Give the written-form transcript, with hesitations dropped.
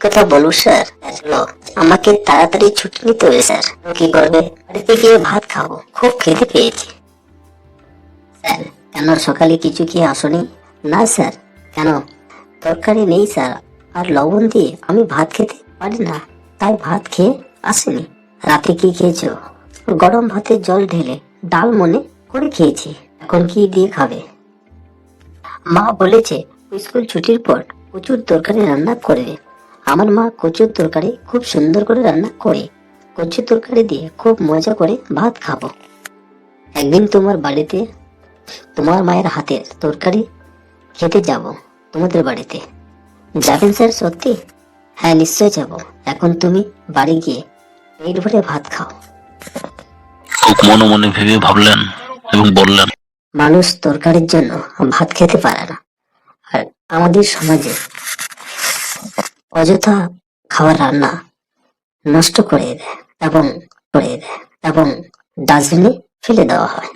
কথা বলবো স্যার? চলো, আমাকে তাড়াতাড়ি ছুটি নিতে হবে স্যার। কি করবে? বাড়িতে গিয়ে ভাত খাবো, খুব খেতে পেয়েছি। স্যার, কেন সকালে কিছু খেয়ে আসনি? না স্যার। কেন? তরকারি নেই স্যার, আর লবণ দিয়ে আমি ভাত খেতে পারি না, তাই ভাত খেয়ে আসেনি। রাতে কি খেয়েছো? গরম ভাতে জল ঢেলে ডাল মনে করে খেয়েছি। এখন কি দিয়ে খাবে? মা বলেছে স্কুল ছুটির পর প্রচুর তরকারি রান্না করবে। আমার মা কচুর তরকারি খুব সুন্দর করে রান্না করে। কচুর তরকারি দিয়ে খুব মজা করে ভাত খাবো। একদিন তোমার বাড়িতে তোমার মায়ের হাতের তরকারি খেতে যাব তোমাদের বাড়িতে। যাবেন স্যার সত্যি? হ্যাঁ, নিশ্চয় যাব। এখন তুমি বাড়ি গিয়ে পেট ভরে ভাত খাও। খুব মনে মনে ভেবে ভাবলেন এবং বললেন, মানুষ তরকারির জন্য ভাত খেতে পারে না, আর আমাদের সমাজে অযথা খাবার রান্না নষ্ট করে দেয় এবং ডাস্টবিনে ফেলে দেওয়া হয়।